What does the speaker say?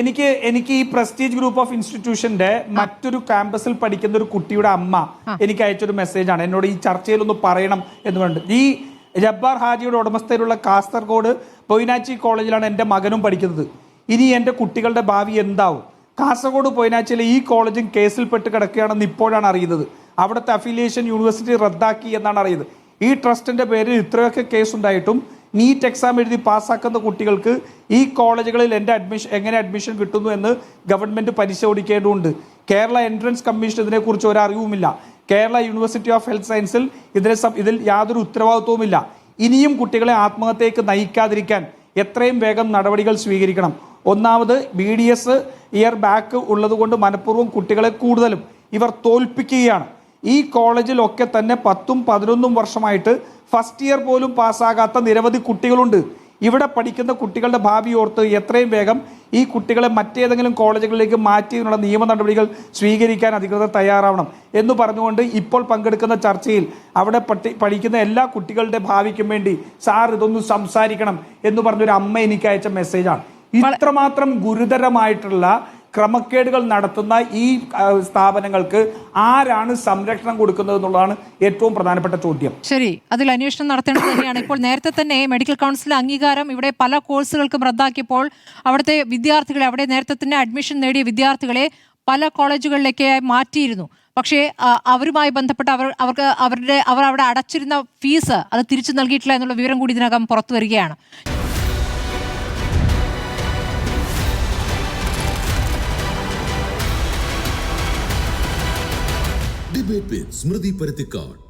എനിക്ക് ഈ prestige group of ഇൻസ്റ്റിറ്റ്യൂഷന്റെ മറ്റൊരു ക്യാമ്പസിൽ പഠിക്കുന്ന ഒരു കുട്ടിയുടെ അമ്മ എനിക്ക് അയച്ചൊരു മെസ്സേജാണ്. എന്നോട് ഈ ചർച്ചയിൽ ഒന്ന് പറയണം എന്ന് പറഞ്ഞിട്ട്. ഈ ജബ്ബാർ ഹാജിയുടെ ഉടമസ്ഥയിലുള്ള കാസർഗോഡ് പൊയ്നാച്ചി കോളേജിലാണ് എൻ്റെ മകനും പഠിക്കുന്നത്. ഇനി എൻ്റെ കുട്ടികളുടെ ഭാവി എന്താവും? കാസർഗോഡ് പൊയ്നാച്ചിയിലെ ഈ കോളേജും കേസിൽപ്പെട്ട് കിടക്കുകയാണെന്ന് ഇപ്പോഴാണ് അറിയുന്നത്. അവിടുത്തെ അഫിലിയേഷൻ യൂണിവേഴ്സിറ്റി റദ്ദാക്കി എന്നാണ് അറിയുന്നത്. ഈ ട്രസ്റ്റിന്റെ പേരിൽ ഇത്രയൊക്കെ കേസുണ്ടായിട്ടും നീറ്റ് എക്സാം എഴുതി പാസ്സാക്കുന്ന കുട്ടികൾക്ക് ഈ കോളേജുകളിൽ എങ്ങനെ അഡ്മിഷൻ കിട്ടുന്നു എന്ന് ഗവൺമെന്റ് പരിശോധിക്കേണ്ടതുണ്ട്. കേരള എൻട്രൻസ് കമ്മീഷൻ ഇതിനെക്കുറിച്ച് ഒരറിവുമില്ല. കേരള യൂണിവേഴ്സിറ്റി ഓഫ് ഹെൽത്ത് സയൻസിൽ ഇതിൽ യാതൊരു ഉത്തരവാദിത്വവുമില്ല. ഇനിയും കുട്ടികളെ ആത്മഹത്യയ്ക്ക് നയിക്കാതിരിക്കാൻ എത്രയും വേഗം നടപടികൾ സ്വീകരിക്കണം. ഒന്നാമത് BDS ഇയർ ബാക്ക് ഉള്ളതുകൊണ്ട് മനഃപൂർവ്വം കുട്ടികളെ കൂടുതലും ഇവർ തോൽപ്പിക്കുകയാണ്. ഈ കോളേജിലൊക്കെ തന്നെ 10ഉം 11ഉം വർഷമായിട്ട് ഫസ്റ്റ് ഇയർ പോലും പാസ്സാകാത്ത നിരവധി കുട്ടികളുണ്ട്. ഇവിടെ പഠിക്കുന്ന കുട്ടികളുടെ ഭാവി ഓർത്ത് എത്രയും വേഗം ഈ കുട്ടികളെ മറ്റേതെങ്കിലും കോളേജുകളിലേക്ക് മാറ്റിയതിനുള്ള നിയമ നടപടികൾ സ്വീകരിക്കാൻ അധികൃതർ തയ്യാറാവണം എന്ന് പറഞ്ഞുകൊണ്ട് ഇപ്പോൾ പങ്കെടുക്കുന്ന ചർച്ചയിൽ അവിടെ പഠിക്കുന്ന എല്ലാ കുട്ടികളുടെ ഭാവിക്കും വേണ്ടി സാർ ഇതൊന്ന് സംസാരിക്കണം എന്ന് പറഞ്ഞൊരു അമ്മ എനിക്ക് അയച്ച മെസ്സേജാണ്. ഇത്രമാത്രം ഗുരുതരമായിട്ടുള്ള ക്രമക്കേടുകൾ നടത്തുന്ന ഈ സ്ഥാപനങ്ങൾക്ക് ആരാണ് സംരക്ഷണം കൊടുക്കുന്നത് എന്നുള്ളതാണ് ഏറ്റവും പ്രധാനപ്പെട്ട ചോദ്യം. ശരി, അതിൽ അന്വേഷണം നടത്തേണ്ടത് തന്നെയാണ്. ഇപ്പോൾ നേരത്തെ തന്നെ മെഡിക്കൽ കൗൺസിൽ അംഗീകാരം ഇവിടെ പല കോഴ്സുകൾക്കും റദ്ദാക്കിയപ്പോൾ അവിടുത്തെ വിദ്യാർത്ഥികളെ, അവിടെ നേരത്തെ തന്നെ അഡ്മിഷൻ നേടിയ വിദ്യാർത്ഥികളെ പല കോളേജുകളിലേക്ക് മാറ്റിയിരുന്നു. പക്ഷേ അവരുമായി ബന്ധപ്പെട്ട് അവർ അവിടെ അടച്ചിരുന്ന ഫീസ് അത് തിരിച്ചു നൽകിയിട്ടില്ല എന്നുള്ള വിവരം കൂടി ഇതിനകം പുറത്തു വരികയാണ്. Debate with Smriti Parathikkad.